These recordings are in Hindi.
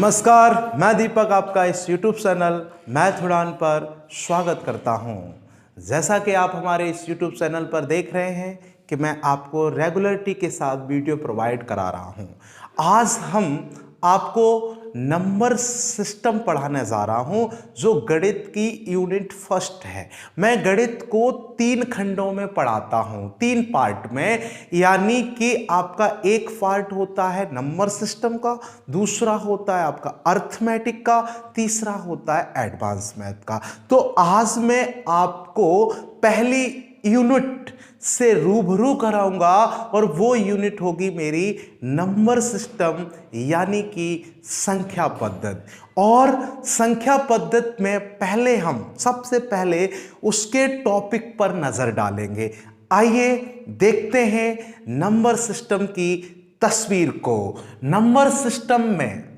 नमस्कार, मैं दीपक आपका इस YouTube चैनल मैथ उड़ान पर स्वागत करता हूं। जैसा कि आप हमारे इस YouTube चैनल पर देख रहे हैं कि मैं आपको रेगुलरिटी के साथ वीडियो प्रोवाइड करा रहा हूं। आज हम आपको नंबर सिस्टम पढ़ाने जा रहा हूं जो गणित की यूनिट फर्स्ट है। मैं गणित को 3 खंडों में पढ़ाता हूं, 3 पार्ट में, यानी कि आपका एक पार्ट होता है नंबर सिस्टम का, दूसरा होता है आपका अर्थमेटिक का, तीसरा होता है एडवांस मैथ का। तो आज मैं आपको पहली यूनिट से रूबरू कराऊंगा और वो यूनिट होगी मेरी नंबर सिस्टम यानी कि संख्या पद्धति। और संख्या पद्धति में पहले हम सबसे पहले उसके टॉपिक पर नजर डालेंगे। आइए देखते हैं नंबर सिस्टम की तस्वीर को। नंबर सिस्टम में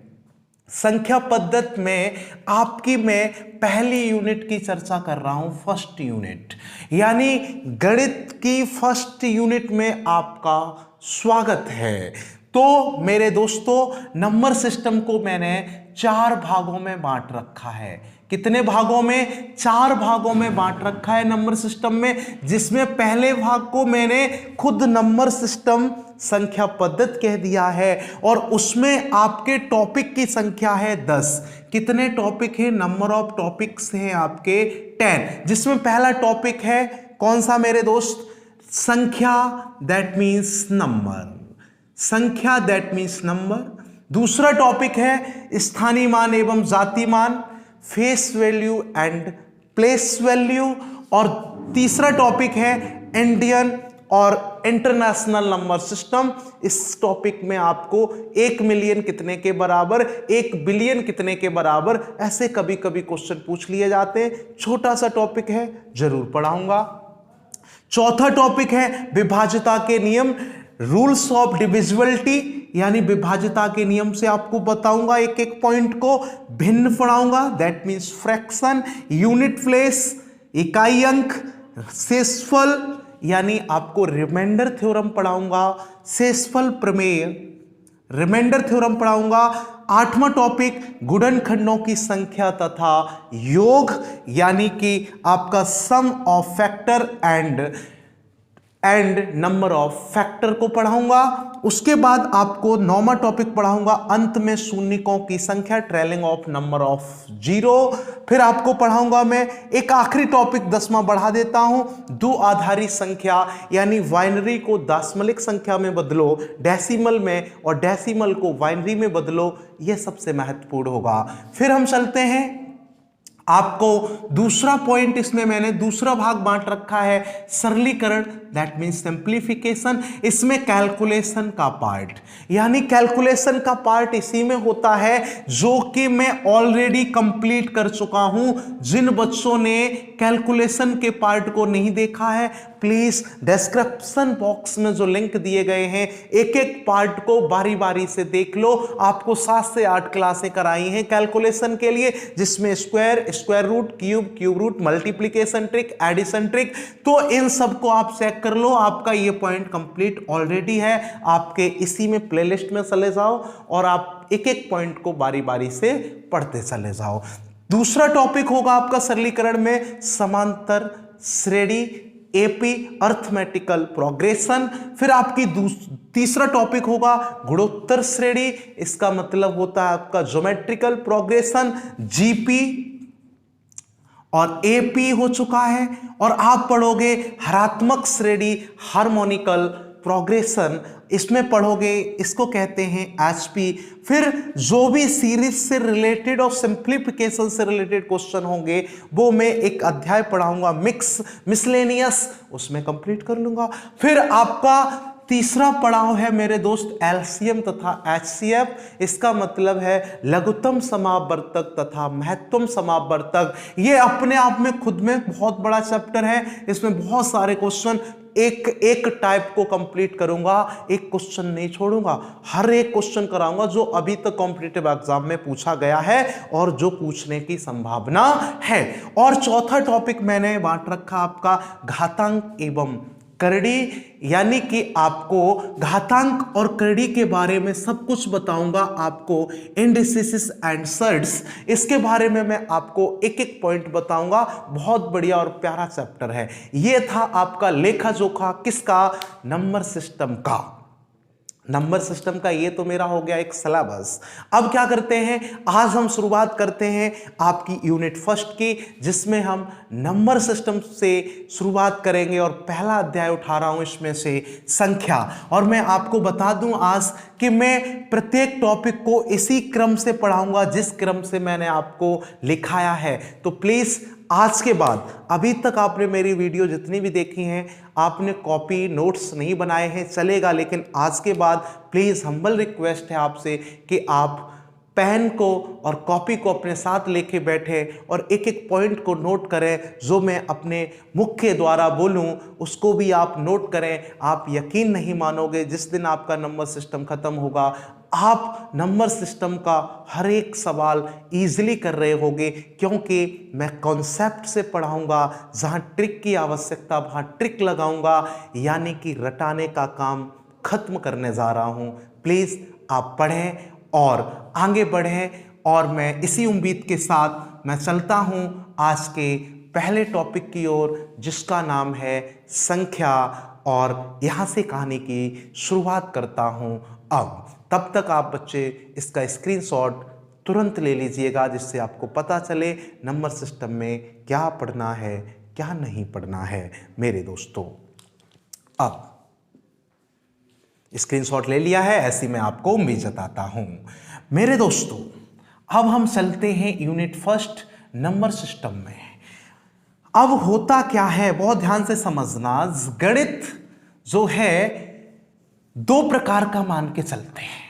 संख्या पद्धति में आपकी मैं पहली यूनिट की चर्चा कर रहा हूं, फर्स्ट यूनिट, यानी गणित की फर्स्ट यूनिट में आपका स्वागत है। तो मेरे दोस्तों, नंबर सिस्टम को मैंने 4 भागों में बांट रखा है। कितने भागों में? 4 भागों में बांट रखा है नंबर सिस्टम में, जिसमें पहले भाग को मैंने खुद नंबर सिस्टम संख्या पद्धति कह दिया है और उसमें आपके टॉपिक की संख्या है 10। कितने टॉपिक है? नंबर ऑफ टॉपिक्स हैं आपके 10, जिसमें पहला टॉपिक है कौन सा मेरे दोस्त? संख्या, दैट मीन्स नंबर। संख्या दैट मीन्स नंबर। दूसरा टॉपिक है स्थानीय मान एवं जाति मान, face value and place value. और तीसरा टॉपिक है इंडियन और इंटरनेशनल नंबर सिस्टम। इस टॉपिक में आपको 1 मिलियन कितने के बराबर, 1 बिलियन कितने के बराबर, ऐसे कभी कभी क्वेश्चन पूछ लिए जाते हैं। छोटा सा टॉपिक है, जरूर पढ़ाऊंगा। चौथा टॉपिक है विभाज्यता के नियम, रूल्स ऑफ डिविजिबिलिटी, यानी विभाज्यता के नियम से आपको बताऊंगा, एक एक पॉइंट को भिन्न पढ़ाऊंगा, that means fraction, unit place, इकाई अंक, शेषफल, यानी आपको रिमाइंडर थ्योरम पढ़ाऊंगा, शेषफल प्रमेय, रिमाइंडर थ्योरम पढ़ाऊंगा। 8वां टॉपिक गुणनखंडों की संख्या तथा योग, यानी कि आपका sum of factor and number of factor को पढ़ाऊंगा। उसके बाद आपको 9वां टॉपिक पढ़ाऊंगा, अंत में शून्यकों की संख्या, ट्रेलिंग ऑफ नंबर ऑफ 0। फिर आपको पढ़ाऊंगा मैं एक आखिरी टॉपिक 10वां बढ़ा देता हूं, दो आधारी संख्या, यानी बाइनरी को दशमलव संख्या में बदलो डेसिमल में और डेसिमल को बाइनरी में बदलो, यह सबसे महत्वपूर्ण होगा। फिर हम चलते हैं, आपको दूसरा पॉइंट, इसमें मैंने दूसरा भाग बांट रखा है सरलीकरण, दैट मीन्स सिंप्लीफिकेशन। इसमें कैलकुलेशन का पार्ट, यानी कैलकुलेशन का पार्ट इसी में होता है जो कि मैं ऑलरेडी कंप्लीट कर चुका हूं। जिन बच्चों ने कैलकुलेशन के पार्ट को नहीं देखा है, प्लीज डिस्क्रिप्शन बॉक्स में जो लिंक दिए गए हैं, एक एक पार्ट को बारी बारी से देख लो। आपको 7 से 8 क्लासें कराई हैं कैलकुलेशन के लिए, जिसमें square, square root, cube root, multiplication trick, addition trick, तो इन सबको आप चेक कर लो। आपका ये पॉइंट कंप्लीट ऑलरेडी है, आपके इसी में प्लेलिस्ट में चले जाओ और आप एक एक पॉइंट को बारी बारी से पढ़ते चले जाओ। दूसरा टॉपिक होगा आपका सरलीकरण में समांतर श्रेणी, एपी, अर्थमेटिकल प्रोग्रेशन। फिर आपकी तीसरा टॉपिक होगा गुणोत्तर श्रेणी, इसका मतलब होता है आपका ज्योमेट्रिकल प्रोग्रेशन, जीपी और एपी हो चुका है। और आप पढ़ोगे हरात्मक श्रेणी, हार्मोनिकल प्रोग्रेशन, इसमें पढ़ोगे, इसको कहते हैं एचपी। फिर जो भी सीरीज से रिलेटेड और सिंप्लीफिकेशन से रिलेटेड क्वेश्चन होंगे वो मैं एक अध्याय पढ़ाऊंगा, मिसलेनियस, उसमें कंप्लीट कर लूंगा। फिर आपका तीसरा पड़ाव है मेरे दोस्त एलसीएम तथा एचसीएफ, इसका मतलब है लघुत्तम समावर्तक तथा महत्तम समावर्तक। ये अपने आप में खुद में बहुत बड़ा चैप्टर है, इसमें बहुत सारे क्वेश्चन, एक टाइप को कंप्लीट करूंगा, एक क्वेश्चन नहीं छोड़ूंगा, हर एक क्वेश्चन कराऊंगा जो अभी तक कॉम्पिटिटिव एग्जाम में पूछा गया है और जो पूछने की संभावना है। और चौथा टॉपिक मैंने बांट रखा आपका घातांक एवं करड़ी यानी कि आपको घातांक और करड़ी के बारे में सब कुछ बताऊंगा आपको, इंडिसेस एंड सर्ट्स, इसके बारे में मैं आपको एक एक पॉइंट बताऊंगा। बहुत बढ़िया और प्यारा चैप्टर है। यह था आपका लेखा जोखा किसका? नंबर सिस्टम का। नंबर सिस्टम का ये तो मेरा हो गया एक सिलेबस। अब क्या करते हैं, आज हम शुरुआत करते हैं आपकी यूनिट फर्स्ट की, जिसमें हम नंबर सिस्टम से शुरुआत करेंगे और पहला अध्याय उठा रहा हूं इसमें से संख्या। और मैं आपको बता दूं आज कि मैं प्रत्येक टॉपिक को इसी क्रम से पढ़ाऊंगा जिस क्रम से मैंने आपको लिखाया है। तो प्लीज आज के बाद, अभी तक आपने मेरी वीडियो जितनी भी देखी हैं, आपने कॉपी नोट्स नहीं बनाए हैं चलेगा, लेकिन आज के बाद प्लीज हम्बल रिक्वेस्ट है आपसे कि आप पेन को और कॉपी को अपने साथ लेके बैठे और एक एक पॉइंट को नोट करें। जो मैं अपने मुख के द्वारा बोलूं उसको भी आप नोट करें। आप यकीन नहीं मानोगे, जिस दिन आपका नंबर सिस्टम खत्म होगा आप नंबर सिस्टम का हर एक सवाल इजीली कर रहे होगे, क्योंकि मैं कॉन्सेप्ट से पढ़ाऊंगा। जहां ट्रिक की आवश्यकता वहां ट्रिक लगाऊंगा, यानी कि रटाने का काम खत्म करने जा रहा हूं। प्लीज आप पढ़ें और आगे बढ़ें, और मैं इसी उम्मीद के साथ मैं चलता हूं आज के पहले टॉपिक की ओर, जिसका नाम है संख्या, और यहां से कहानी की शुरुआत करता हूं। अब तब तक आप बच्चे इसका स्क्रीनशॉट तुरंत ले लीजिएगा, जिससे आपको पता चले नंबर सिस्टम में क्या पढ़ना है क्या नहीं पढ़ना है मेरे दोस्तों। अब स्क्रीनशॉट ले लिया है, ऐसी मैं आपको उम्मीद जताता हूं मेरे दोस्तों। अब हम चलते हैं यूनिट फर्स्ट नंबर सिस्टम में। अब होता क्या है, बहुत ध्यान से समझना। गणित जो है दो प्रकार का मान के चलते हैं।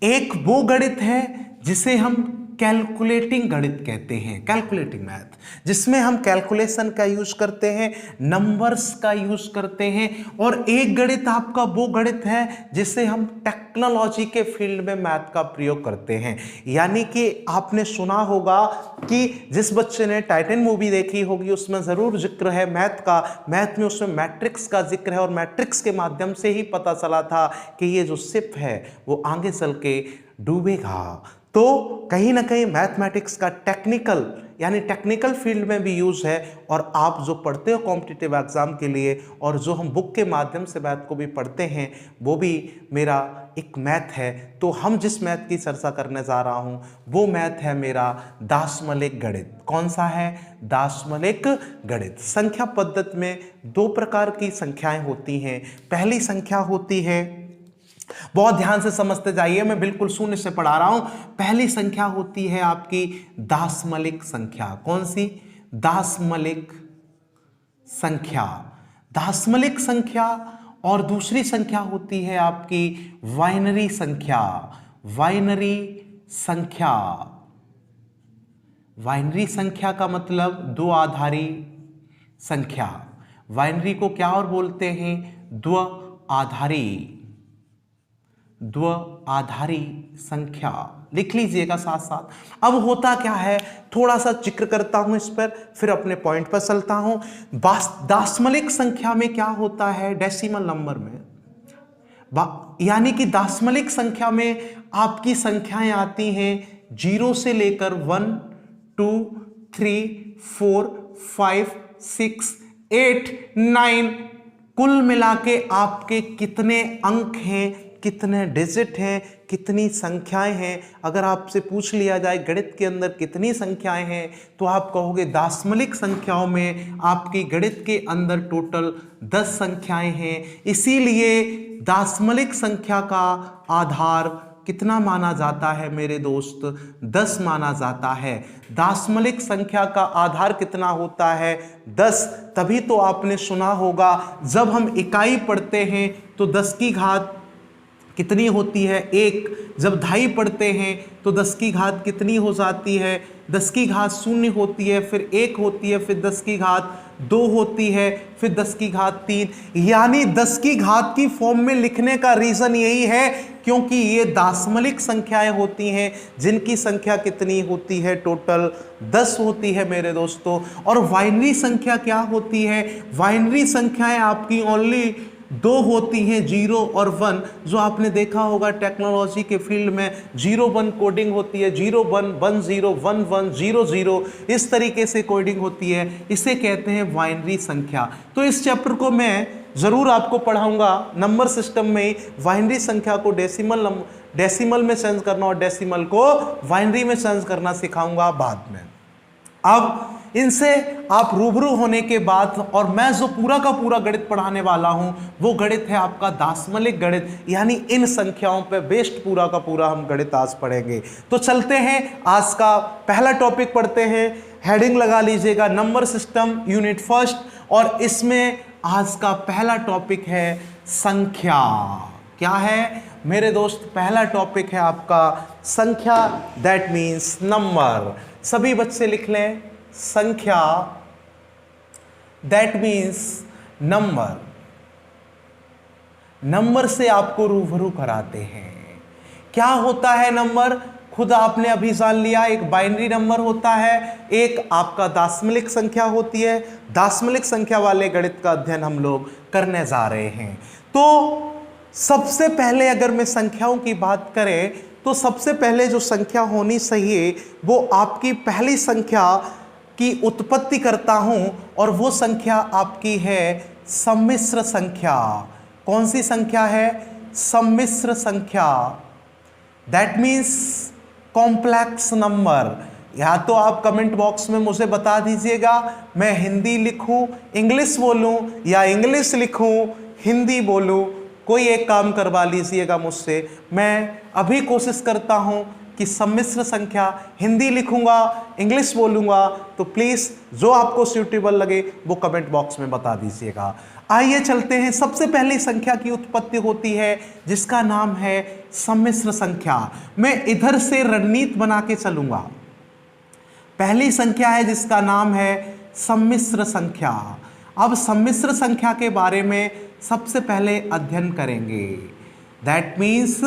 एक वो गणित है जिसे हम कैलकुलेटिंग गणित कहते हैं, कैलकुलेटिंग मैथ, जिसमें हम कैलकुलेशन का यूज करते हैं, नंबर्स का यूज करते हैं। और एक गणित आपका वो गणित है जिसे हम टेक्नोलॉजी के फील्ड में मैथ का प्रयोग करते हैं। यानी कि आपने सुना होगा कि जिस बच्चे ने टाइटन मूवी देखी होगी उसमें जरूर जिक्र है मैथ का। मैथ में उसमें मैट्रिक्स का जिक्र है, और मैट्रिक्स के माध्यम से ही पता चला था कि ये जो शिप है वो आगे चल के डूबेगा। तो कहीं ना कहीं मैथमेटिक्स का टेक्निकल यानी टेक्निकल फील्ड में भी यूज है। और आप जो पढ़ते हो कॉम्पिटिटिव एग्जाम के लिए, और जो हम बुक के माध्यम से मैथ को भी पढ़ते हैं, वो भी मेरा एक मैथ है। तो हम जिस मैथ की चर्चा करने जा रहा हूं वो मैथ है मेरा दाशमलिक गणित। कौन सा है? दाशमलिक गणित। संख्या पद्धति में दो प्रकार की संख्याएं होती हैं। पहली संख्या होती है, बहुत ध्यान से समझते जाइए, मैं बिल्कुल शून्य से पढ़ा रहा हूं। पहली संख्या होती है आपकी दाशमलिक संख्या। कौन सी? दाशमलिक संख्या। दाशमलिक संख्या। और दूसरी संख्या होती है आपकी बाइनरी संख्या। बाइनरी संख्या। बाइनरी संख्या का मतलब दो आधारी संख्या। बाइनरी को क्या और बोलते हैं? द्विआधारी। द्विआधारी संख्या लिख लीजिएगा साथ साथ। अब होता क्या है, थोड़ा सा जिक्र करता हूं इस पर, फिर अपने पॉइंट पर चलता हूं। दाशमलिक संख्या में क्या होता है? डेसिमल नंबर में, यानी कि दाशमलिक संख्या में आपकी संख्याएं आती हैं 0 से लेकर 1 2 3 4 5 6 8 9, कुल मिला के आपके कितने अंक हैं, कितने डिजिट हैं, कितनी संख्याएं हैं। अगर आपसे पूछ लिया जाए गणित के अंदर कितनी संख्याएं हैं, तो आप कहोगे दाशमलिक संख्याओं में आपकी गणित के अंदर टोटल 10 संख्याएं हैं। इसीलिए दाशमलिक संख्या का आधार कितना माना जाता है मेरे दोस्त? 10 माना जाता है। दाशमलिक संख्या का आधार कितना होता है? 10। तभी तो आपने सुना होगा जब हम इकाई पढ़ते हैं तो 10 की घात कितनी होती है? 1। जब दहाई पढ़ते हैं तो 10 की घात कितनी हो जाती है? 10 की घात 0 होती है, फिर 1 होती है, फिर 10 की घात 2 होती है, फिर 10 की घात 3, यानी 10 की घात की फॉर्म में लिखने का रीजन यही है क्योंकि ये दाशमलिक संख्याएं होती हैं जिनकी संख्या कितनी होती है, टोटल 10 होती है मेरे दोस्तों। और बाइनरी संख्या क्या होती है, बाइनरी संख्याएं आपकी ओनली 2 होती हैं, 0 और 1, जो आपने देखा होगा टेक्नोलॉजी के फील्ड में 0-1 कोडिंग होती है, 0-1, 1-0, 1-1, 0-0, इस तरीके से कोडिंग होती है, इसे कहते हैं बाइनरी संख्या। तो इस चैप्टर को मैं ज़रूर आपको पढ़ाऊंगा नंबर सिस्टम में बाइनरी संख्या को डेसिमल में चेंज करना और डेसिमल को बाइनरी में चेंज करना सिखाऊंगा बाद में। अब इनसे आप रूबरू होने के बाद, और मैं जो पूरा का पूरा गणित पढ़ाने वाला हूं वो गणित है आपका दाशमलिक गणित, यानी इन संख्याओं पे बेस्ड पूरा का पूरा हम गणित आज पढ़ेंगे। तो चलते हैं, आज का पहला टॉपिक पढ़ते हैं। हेडिंग लगा लीजिएगा, नंबर सिस्टम यूनिट फर्स्ट, और इसमें आज का पहला टॉपिक है संख्या। क्या है मेरे दोस्त, पहला टॉपिक है आपका संख्या, दैट मीन्स नंबर। सभी बच्चे लिख लें, संख्या दैट मीन्स नंबर। नंबर से आपको रूबरू कराते हैं। क्या होता है नंबर, खुद आपने अभी जान लिया, एक बाइनरी नंबर होता है, एक आपका दाशमलिक संख्या होती है। दाशमलिक संख्या वाले गणित का अध्ययन हम लोग करने जा रहे हैं। तो सबसे पहले अगर मैं संख्याओं की बात करें तो सबसे पहले जो संख्या होनी चाहिए वो आपकी पहली संख्या की उत्पत्ति करता हूं, और वो संख्या आपकी है सम्मिश्र संख्या। कौन सी संख्या है, सम्मिश्र संख्या, दैट मीन्स कॉम्प्लेक्स नंबर। या तो आप कमेंट बॉक्स में मुझे बता दीजिएगा, मैं हिंदी लिखूं इंग्लिश बोलूं या इंग्लिश लिखूं हिंदी बोलूं, कोई एक काम करवा लीजिएगा मुझसे। मैं अभी कोशिश करता हूं कि सम्मिश्र संख्या हिंदी लिखूंगा इंग्लिश बोलूंगा, तो प्लीज़ जो आपको सूटेबल लगे वो कमेंट बॉक्स में बता दीजिएगा। आइए चलते हैं, सबसे पहली संख्या की उत्पत्ति होती है जिसका नाम है सम्मिश्र संख्या। मैं इधर से रणनीति बना के चलूंगा। पहली संख्या है जिसका नाम है सम्मिश्र संख्या। अब सम्मिश्र संख्या के बारे में सबसे पहले अध्ययन करेंगे, दैट मीन्स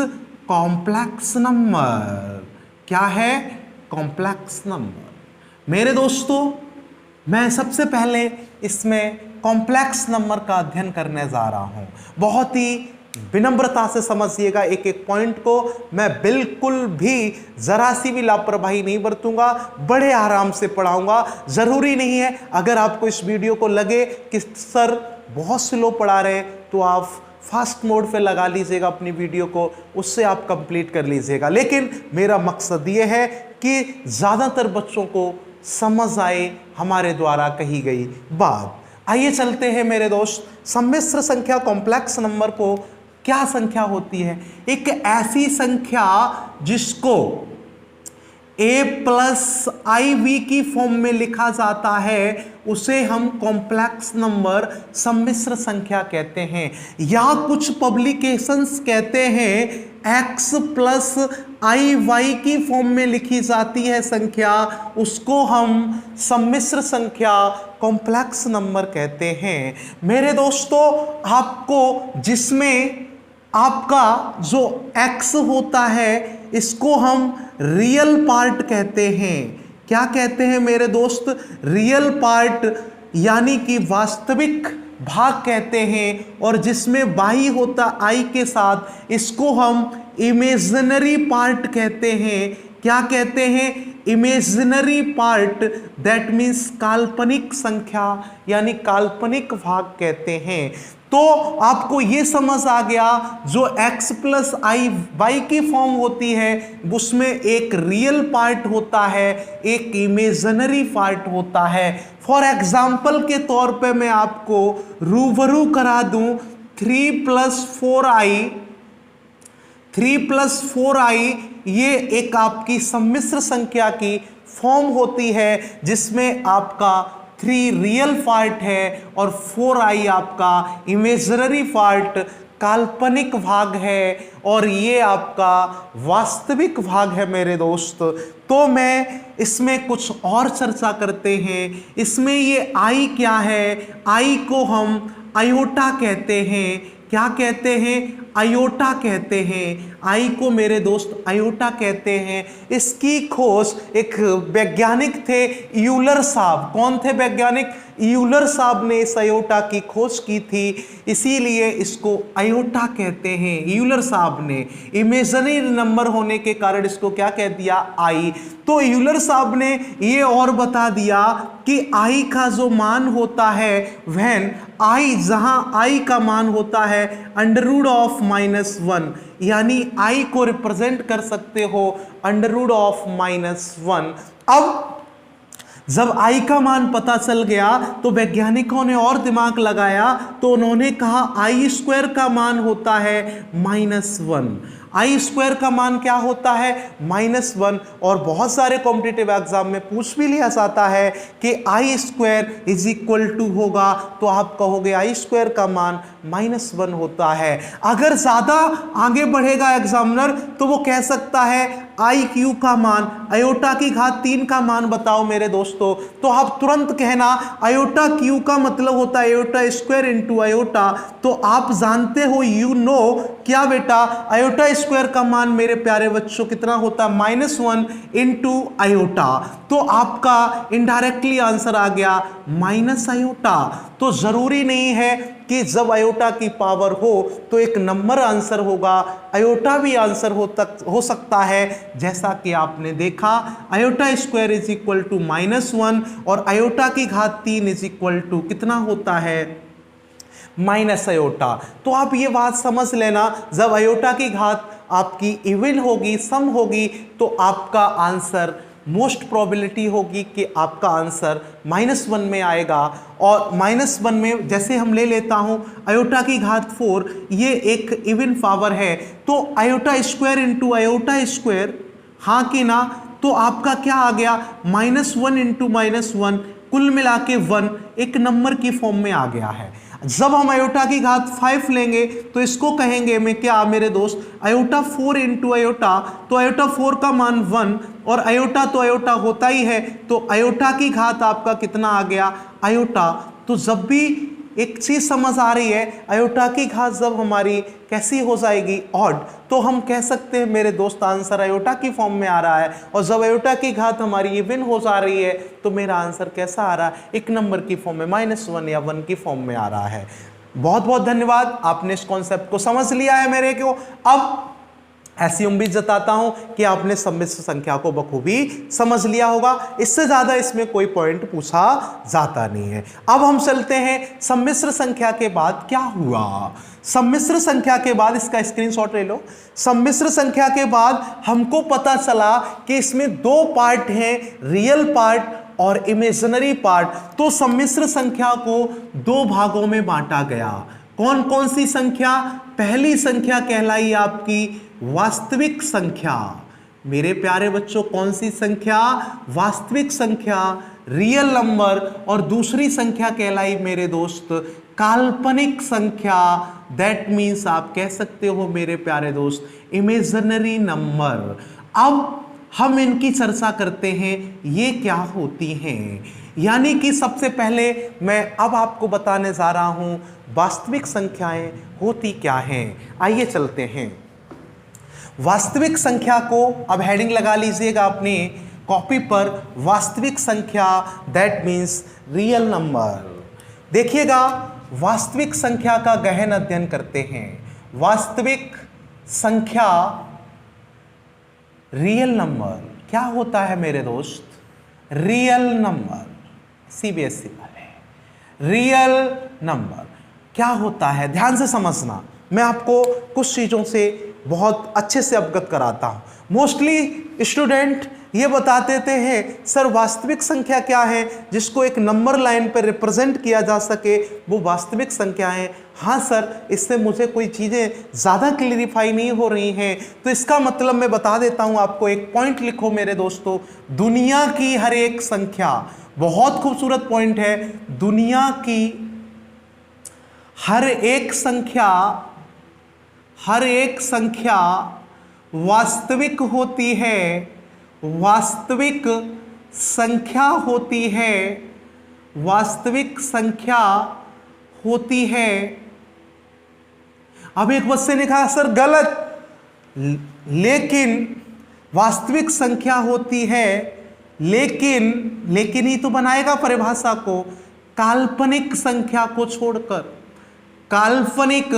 कॉम्प्लेक्स नंबर। क्या है, कॉम्प्लेक्स नंबर। मेरे दोस्तों, मैं सबसे पहले इसमें कॉम्प्लेक्स नंबर का अध्ययन करने जा रहा हूं। बहुत ही विनम्रता से समझिएगा एक एक पॉइंट को, मैं बिल्कुल भी जरा सी भी लापरवाही नहीं बरतूंगा, बड़े आराम से पढ़ाऊंगा। जरूरी नहीं है अगर आपको इस वीडियो को लगे कि सर बहुत स्लो पढ़ा रहे हैं तो आप फास्ट मोड पे लगा लीजिएगा अपनी वीडियो को, उससे आप कंप्लीट कर लीजिएगा। लेकिन मेरा मकसद ये है कि ज़्यादातर बच्चों को समझ आए हमारे द्वारा कही गई बात। आइए चलते हैं मेरे दोस्त, सम्मिश्र संख्या कॉम्प्लेक्स नंबर को क्या संख्या होती है, एक ऐसी संख्या जिसको a+iv की फॉर्म में लिखा जाता है उसे हम कॉम्प्लेक्स नंबर सम्मिश्र संख्या कहते हैं, या कुछ पब्लिकेशंस कहते हैं x+iy की फॉर्म में लिखी जाती है संख्या, उसको हम सम्मिश्र संख्या कॉम्प्लेक्स नंबर कहते हैं। मेरे दोस्तों, आपको जिसमें आपका जो x होता है इसको हम रियल पार्ट कहते हैं। क्या कहते हैं मेरे दोस्त, रियल पार्ट, यानी कि वास्तविक भाग कहते हैं। और जिसमें y होता i के साथ, इसको हम इमेजिनरी पार्ट कहते हैं। क्या कहते हैं, इमेजिनरी पार्ट, दैट मीन्स काल्पनिक संख्या, यानी काल्पनिक भाग कहते हैं। तो आपको ये समझ आ गया, जो x+iy की फॉर्म होती है उसमें एक रियल पार्ट होता है, एक इमेजिनरी पार्ट होता है। फॉर एग्जाम्पल के तौर पे मैं आपको रूबरू करा दूं, 3+4i ये एक आपकी सम्मिश्र संख्या की फॉर्म होती है जिसमें आपका 3 रियल पार्ट है और 4i आपका इमेजिनरी पार्ट, काल्पनिक भाग है और ये आपका वास्तविक भाग है मेरे दोस्त। तो मैं इसमें कुछ और चर्चा करते हैं। इसमें ये आई क्या है? आई को हम आयोटा कहते हैं। क्या कहते हैं? आयोटा कहते हैं। आई को मेरे दोस्त आयोटा कहते हैं। इसकी खोज एक वैज्ञानिक थे, यूलर साहब। कौन थे वैज्ञानिक? यूलर साहब ने इस आयोटा की खोज की थी, इसीलिए इसको आयोटा कहते हैं। यूलर साहब ने इमेजिनरी नंबर होने के कारण इसको क्या कह दिया? आई। तो यूलर साहब ने ये और बता दिया कि आई का जो मान होता है, व्हेन आई, जहां आई का मान होता है √(-1), यानी आई को रिप्रेजेंट कर सकते हो √(-1). अब जब आई का मान पता चल गया तो वैज्ञानिकों ने और दिमाग लगाया, तो उन्होंने कहा आई² का मान होता है -1। आई² का मान क्या होता है? -1। और बहुत सारे कॉम्पिटिटिव एग्जाम में पूछ भी लिया जाता है कि I² = होगा, तो आप कहोगे I² का मान -1 होता है। अगर ज्यादा आगे बढ़ेगा एग्जामिनर तो वो कह सकता है IQ का मान, आयोटा की घात 3 का मान बताओ मेरे दोस्तों। तो आप तुरंत कहना आयोटा Q का मतलब होता है आयोटा² × आयोटा। तो आप जानते हो, यू नो क्या बेटा, आयोटा² का मान मेरे प्यारे बच्चों कितना होता है? -1 × आयोटा। तो आपका इनडायरेक्टली आंसर आ गया -आयोटा। तो जरूरी नहीं है कि जब आयोटा की पावर हो तो एक नंबर आंसर होगा, आयोटा भी आंसर हो सकता है। जैसा कि आपने देखा आयोटा² = -1 और आयोटा की घात 3 = कितना होता है? -आयोटा। तो आप ये बात समझ लेना, जब आयोटा की घात आपकी इवन होगी, सम होगी, तो आपका आंसर मोस्ट प्रोबेबिलिटी होगी कि आपका आंसर -1 में आएगा। और -1 में जैसे हम ले लेता हूं आयोटा की घात 4, ये एक इवन पावर है, तो आयोटा² × आयोटा², हाँ कि ना? तो आपका क्या आ गया? -1 × -1, कुल मिला के 1 एक नंबर की फॉर्म में आ गया है। जब हम आयोटा की घात 5 लेंगे तो इसको कहेंगे मैं क्या मेरे दोस्त? आयोटा4 × आयोटा। तो आयोटा4 का मान 1 और आयोटा तो आयोटा होता ही है, तो आयोटा की घात आपका कितना आ गया? आयोटा। तो जब भी एक चीज समझ आ रही है, आयोटा की घात जब हमारी कैसी हो जाएगी? ऑड, तो हम कह सकते हैं मेरे दोस्त आंसर आयोटा की फॉर्म में आ रहा है। और जब आयोटा की घात हमारी इवन हो जा रही है तो मेरा आंसर कैसा आ रहा है? एक नंबर की फॉर्म में, -1 या 1 की फॉर्म में आ रहा है। बहुत बहुत धन्यवाद, आपने इस कॉन्सेप्ट को समझ लिया है मेरे को। अब ऐसी उम्मीद जताता हूं कि आपने सम्मिश्र संख्या को बखूबी समझ लिया होगा। इससे ज्यादा इसमें कोई पॉइंट पूछा जाता नहीं है। अब हम चलते हैं सम्मिश्र संख्या के बाद क्या हुआ। सम्मिश्र संख्या के बाद, इसका स्क्रीनशॉट ले लो, सम्मिश्र संख्या के बाद हमको पता चला कि इसमें 2 पार्ट हैं, रियल पार्ट और इमेजिनरी पार्ट। तो सम्मिश्र संख्या को 2 भागों में बांटा गया। कौन कौन सी संख्या? पहली संख्या कहलाई आपकी वास्तविक संख्या। मेरे प्यारे बच्चों, कौन सी संख्या? वास्तविक संख्या, रियल नंबर। और दूसरी संख्या कहलाई मेरे दोस्त काल्पनिक संख्या। दैट मीन्स आप कह सकते हो मेरे प्यारे दोस्त इमेजिनरी नंबर। अब हम इनकी चर्चा करते हैं, ये क्या होती हैं। यानी कि सबसे पहले मैं अब आपको बताने जा रहा हूं वास्तविक संख्याएं होती क्या हैं। आइए चलते हैं वास्तविक संख्या को। अब हेडिंग लगा लीजिएगा अपनी कॉपी पर, वास्तविक संख्या, दैट मीन्स रियल नंबर। देखिएगा, वास्तविक संख्या का गहन अध्ययन करते हैं। वास्तविक संख्या, रियल नंबर क्या होता है मेरे दोस्त? रियल नंबर, CBSE वाले, रियल नंबर क्या होता है? ध्यान से समझना, मैं आपको कुछ चीजों से बहुत अच्छे से अवगत कराता हूं। मोस्टली स्टूडेंट ये बता देते हैं सर वास्तविक संख्या क्या है, जिसको एक नंबर लाइन पर रिप्रेजेंट किया जा सके, वो वास्तविक संख्या है। हाँ सर, इससे मुझे कोई चीज़ें ज़्यादा क्लियरिफाई नहीं हो रही हैं, तो इसका मतलब मैं बता देता हूँ आपको। एक पॉइंट लिखो मेरे दोस्तों, दुनिया की हर एक संख्या, बहुत खूबसूरत पॉइंट है, दुनिया की हर एक संख्या हर एक संख्या वास्तविक होती है, वास्तविक संख्या होती है, वास्तविक संख्या होती है। अब एक बच्चे ने कहा सर गलत, लेकिन वास्तविक संख्या होती है, लेकिन ही तो बनाएगा परिभाषा को, काल्पनिक संख्या को छोड़कर, काल्पनिक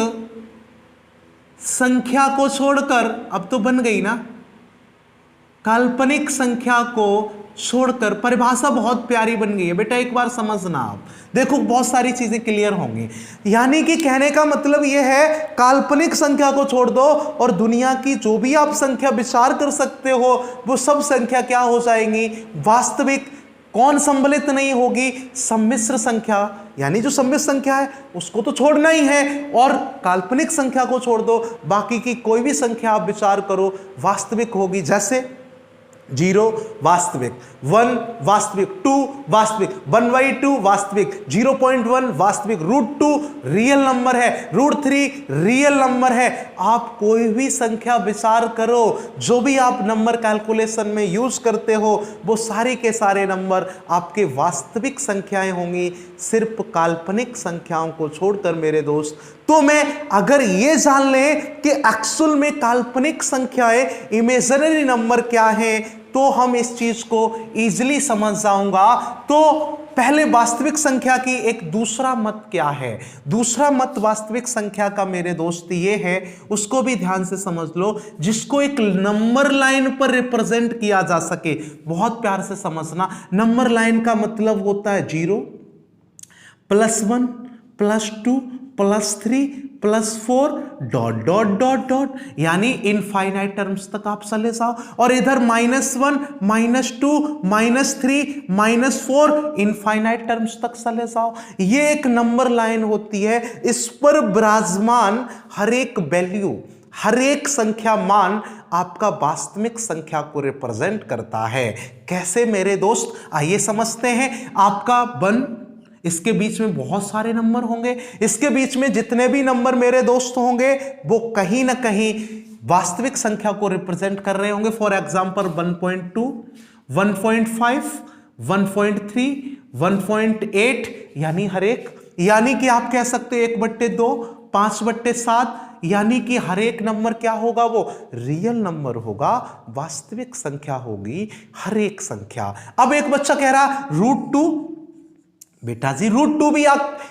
संख्या को छोड़कर। अब तो बन गई ना, काल्पनिक संख्या को छोड़कर। परिभाषा बहुत प्यारी बन गई है बेटा, एक बार समझना आप, देखो बहुत सारी चीजें क्लियर होंगी। यानी कि कहने का मतलब यह है काल्पनिक संख्या को छोड़ दो और दुनिया की जो भी आप संख्या विचार कर सकते हो वो सब संख्या क्या हो जाएंगी, वास्तविक। कौन सम्मिलित नहीं होगी, सम्मिश्र संख्या, यानी जो सम्मिश्र संख्या है उसको तो छोड़ना ही है, और काल्पनिक संख्या को छोड़ दो, बाकी की कोई भी संख्या आप विचार करो वास्तविक होगी। जैसे 0 वास्तविक, 1 वास्तविक, 2 वास्तविक, 1/2 वास्तविक, 0.1 वास्तविक, √2 रियल नंबर है, √3 रियल नंबर है। आप कोई भी संख्या विचार करो, जो भी आप नंबर कैलकुलेशन में यूज करते हो वो सारे के सारे नंबर आपके वास्तविक संख्याएं होंगी, सिर्फ काल्पनिक संख्याओं को छोड़कर मेरे दोस्त। तो मैं अगर ये जान लें कि एक्चुअल में काल्पनिक संख्याएं, इमेजिनरी नंबर क्या है, तो हम इस चीज को इजीली समझ जाऊंगा। तो पहले वास्तविक संख्या की एक दूसरा मत क्या है, दूसरा मत वास्तविक संख्या का मेरे दोस्त ये है, उसको भी ध्यान से समझ लो, जिसको एक नंबर लाइन पर रिप्रेजेंट किया जा सके। बहुत प्यार से समझना, नंबर लाइन का मतलब होता है 0 +1 +2 +3 +4 ... यानी इनफाइनाइट टर्म्स तक आप चले जाओ, और इधर -1 -2 -3 -4 इनफाइनाइट टर्म्स तक चले जाओ। ये एक नंबर लाइन होती है, इस पर विराजमान हर एक वैल्यू, हर एक संख्या मान आपका वास्तविक संख्या को रिप्रेजेंट करता है। कैसे मेरे दोस्त, आइए समझते हैं। आपका 1, इसके बीच में बहुत सारे नंबर होंगे, इसके बीच में जितने भी नंबर मेरे दोस्त होंगे वो कहीं ना कहीं वास्तविक संख्या को रिप्रेजेंट कर रहे होंगे। फॉर एग्जांपल 1.2 1.5 1.3 1.8, यानी हर एक, यानी कि आप कह सकते हो 1/2 5/7, यानी कि हर एक नंबर क्या होगा, वो रियल नंबर होगा, वास्तविक संख्या होगी हर एक संख्या। अब एक बच्चा कह रहा √2, बेटा जी √2 भी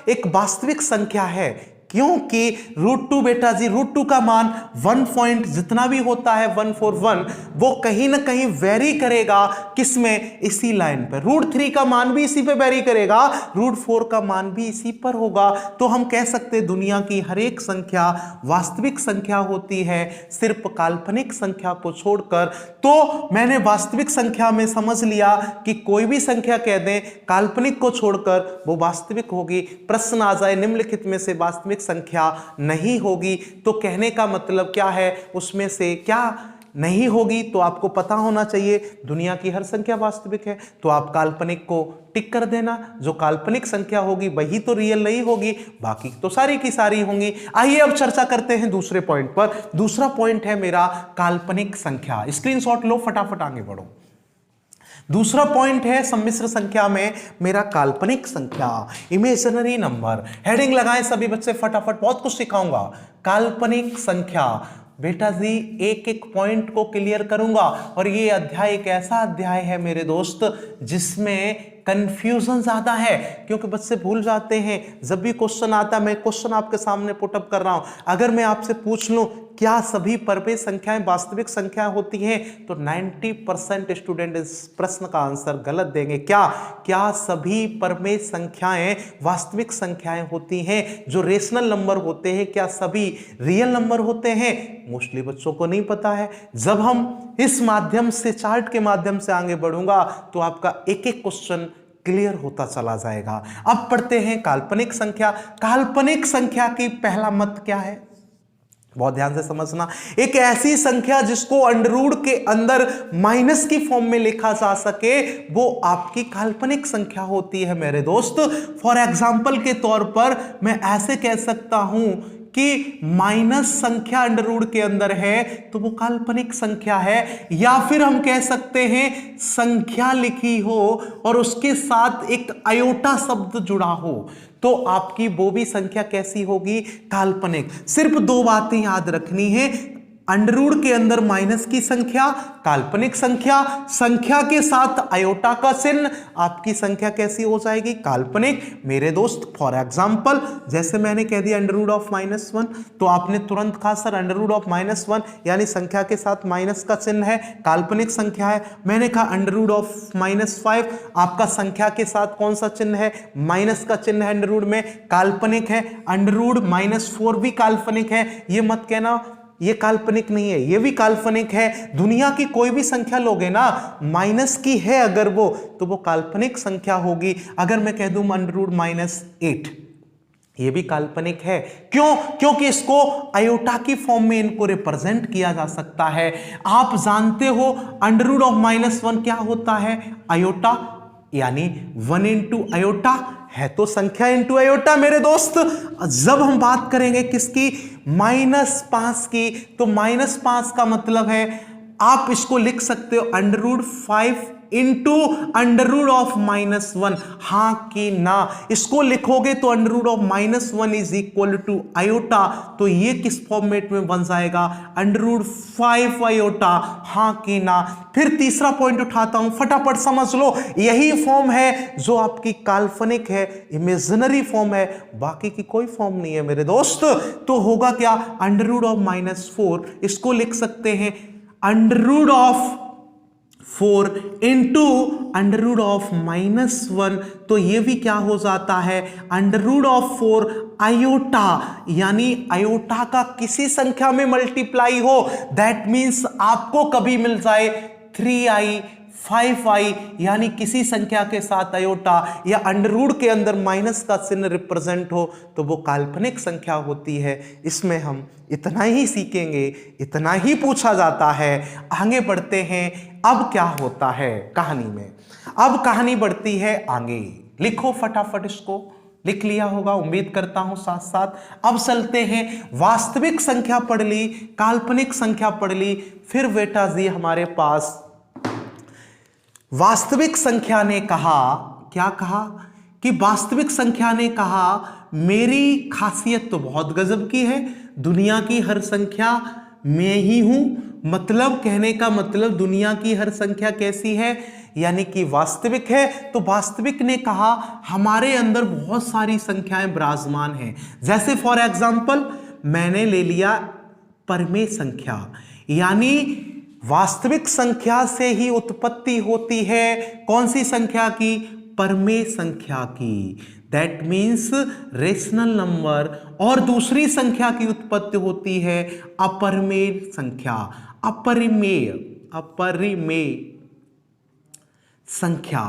एक वास्तविक संख्या है, क्योंकि √2 बेटा जी √2 का मान 1 पॉइंट जितना भी होता है 141, वो कहीं ना कहीं वेरी करेगा, किसमें, इसी लाइन पर। √3 का मान भी इसी पे वेरी करेगा, √4 का मान भी इसी पर होगा। तो हम कह सकते हैं दुनिया की हर एक संख्या वास्तविक संख्या होती है, सिर्फ काल्पनिक संख्या को छोड़कर। तो मैंने वास्तविक संख्या में समझ लिया कि कोई भी संख्या कह दें काल्पनिक को छोड़कर वो वास्तविक होगी। प्रश्न आ जाए निम्नलिखित में से वास्तविक संख्या नहीं होगी, तो कहने का मतलब क्या है, उसमें से क्या नहीं होगी, तो आपको पता होना चाहिए दुनिया की हर संख्या वास्तविक है। तो आप काल्पनिक को टिक कर देना, जो काल्पनिक संख्या होगी वही तो रियल नहीं होगी, बाकी तो सारी की सारी होंगी। आइए अब चर्चा करते हैं दूसरे पॉइंट पर। दूसरा पॉइंट है मेरा काल्पनिक संख्या, स्क्रीनशॉट लो, फटाफट आगे बढ़ो। दूसरा पॉइंट है सम्मिश्र संख्या में मेरा काल्पनिक संख्या, इमेजिनरी नंबर। हेडिंग लगाएं सभी बच्चे फटाफट, बहुत कुछ सिखाऊंगा। काल्पनिक संख्या, बेटा जी एक एक पॉइंट को क्लियर करूंगा, और ये अध्याय एक ऐसा अध्याय है मेरे दोस्त जिसमें कंफ्यूजन ज्यादा है, क्योंकि बच्चे भूल जाते हैं। जब भी क्वेश्चन आता है, मैं क्वेश्चन आपके सामने पुटअप कर रहा हूं, अगर मैं आपसे पूछ लूं क्या सभी परमेय संख्याएं वास्तविक संख्या होती हैं, तो 90% स्टूडेंट इस प्रश्न का आंसर गलत देंगे। क्या सभी परमेय संख्याएं वास्तविक संख्याएं होती हैं? जो रेशनल नंबर होते हैं क्या सभी रियल नंबर होते हैं? मोस्टली बच्चों को नहीं पता है। जब हम इस माध्यम से, चार्ट के माध्यम से आगे बढ़ूंगा तो आपका एक एक क्वेश्चन क्लियर होता चला जाएगा। अब पढ़ते हैं काल्पनिक संख्या। काल्पनिक संख्या की पहला मत क्या है, बहुत ध्यान से समझना। एक ऐसी संख्या जिसको अंडररूट के अंदर माइनस की फॉर्म में लिखा जा सके, वो आपकी काल्पनिक संख्या होती है मेरे दोस्त। फॉर एग्जाम्पल के तौर पर मैं ऐसे कह सकता हूं कि माइनस संख्या अंडर रूट के अंदर है तो वो काल्पनिक संख्या है, या फिर हम कह सकते हैं संख्या लिखी हो और उसके साथ एक अयोटा शब्द जुड़ा हो तो आपकी वो भी संख्या कैसी होगी? काल्पनिक। सिर्फ दो बातें याद रखनी है, अंडर रूट के अंदर माइनस की संख्या काल्पनिक संख्या, संख्या के साथ अयोटा का चिन्ह, आपकी संख्या कैसी हो जाएगी? काल्पनिक। मेरे दोस्त फॉर एग्जांपल जैसे मैंने कह दिया अंडर रूट ऑफ -1 तो आपने तुरंत कहा सर अंडर रूट ऑफ -1 यानी संख्या के साथ माइनस का चिन्ह है, काल्पनिक संख्या है। मैंने कहा अंडर रूट ऑफ -5 आपका संख्या के साथ कौन सा चिन्ह है? माइनस का चिन्ह है अंडर रूट में, काल्पनिक है। अंडर रूट -4 भी काल्पनिक है, ये मत कहना ये काल्पनिक नहीं है, ये भी काल्पनिक है। दुनिया की कोई भी संख्या लोगे ना माइनस की है अगर वो तो वो काल्पनिक संख्या होगी। अगर मैं कह दूं अंडर रूट -8 ये भी काल्पनिक है। क्यों? क्योंकि इसको अयोटा की फॉर्म में इनको रिप्रेजेंट किया जा सकता है। आप जानते हो अंडर रूट ऑफ -1 क्या होता है? अयोटा, यानी 1 इंटू अयोटा है तो संख्या इंटू अयोटा। मेरे दोस्त जब हम बात करेंगे किसकी? -5 की, तो -5 का मतलब है आप इसको लिख सकते हो under root 5 into under root of -1। हां कि ना? इसको लिखोगे तो under root of -1 is equal to iota, तो ये किस फॉर्मेट में बन जाएगा? Under root 5 iota. हां कि ना? फिर तीसरा पॉइंट उठाता हूं, फटाफट समझ लो, यही फॉर्म है जो आपकी काल्पनिक है, इमेजिनरी फॉर्म है, बाकी की कोई फॉर्म नहीं है मेरे दोस्त। तो होगा क्या? अंडर रूट ऑफ -4 इसको लिख सकते हैं under root of 4 into under root of -1, तो ये भी क्या हो जाता है? अंडर रूट ऑफ 4 अयोटा, यानी अयोटा का किसी संख्या में मल्टीप्लाई हो, दैट मीन्स आपको कभी मिल जाए 3i 5i, यानी किसी संख्या के साथ अयोटा या अंडर रूट के अंदर माइनस का चिन्ह रिप्रेजेंट हो तो वो काल्पनिक संख्या होती है। इसमें हम इतना ही सीखेंगे, इतना ही पूछा जाता है। आगे बढ़ते हैं, अब क्या होता है कहानी में? अब कहानी बढ़ती है आगे। लिखो फटाफट, इसको लिख लिया होगा उम्मीद करता हूं साथ साथ। अब चलते हैं, वास्तविक संख्या पढ़ ली, काल्पनिक संख्या पढ़ ली, फिर बेटा जी हमारे पास वास्तविक संख्या ने कहा, क्या कहा? कि वास्तविक संख्या ने कहा मेरी खासियत तो बहुत गजब की है, दुनिया की हर संख्या मैं ही हूं। मतलब कहने का मतलब दुनिया की हर संख्या कैसी है? यानी कि वास्तविक है। तो वास्तविक ने कहा हमारे अंदर बहुत सारी संख्याएं विराजमान हैं। जैसे फॉर एग्जांपल मैंने ले लिया परमेय संख्या, यानी वास्तविक संख्या से ही उत्पत्ति होती है कौन सी संख्या की? परमेय संख्या की। That means rational number. और दूसरी संख्या की उत्पत्ति होती है अपरिमेय संख्या, अपरिमेय संख्या,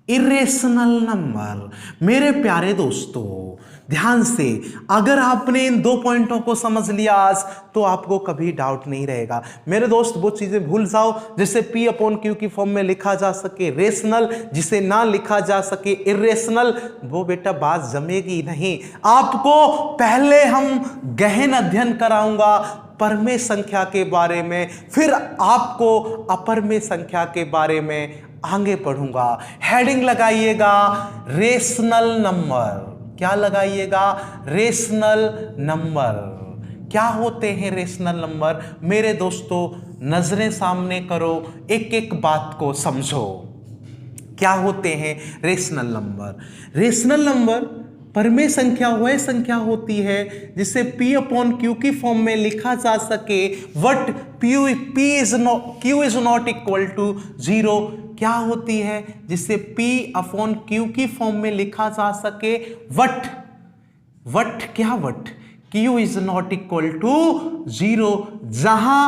इरेशनल नंबर। मेरे प्यारे दोस्तों ध्यान से, अगर आपने इन 2 पॉइंटों को समझ लिया आज तो आपको कभी डाउट नहीं रहेगा। मेरे दोस्त वो चीजें भूल जाओ जिसे P/Q की फॉर्म में लिखा जा सके रेशनल, जिसे ना लिखा जा सके इरेशनल, वो बेटा बात जमेगी नहीं। आपको पहले हम गहन अध्ययन कराऊंगा परमेय संख्या के बारे में, फिर आपको अपरमेय संख्या के बारे में आगे पढ़ूंगा। हेडिंग लगाइएगा रेशनल नंबर। क्या लगाइएगा? Rational number. क्या होते हैं रेशनल नंबर? मेरे दोस्तों नजरें सामने करो, एक एक बात को समझो। क्या होते हैं रेशनल नंबर? रेशनल नंबर परमेय संख्या वह संख्या होती है जिसे P/Q की फॉर्म में लिखा जा सके, what Q is not equal to 0। क्या होती है? जिसे P/Q की फॉर्म में लिखा जा सके, वट क्या? What Q is not equal to 0, जहां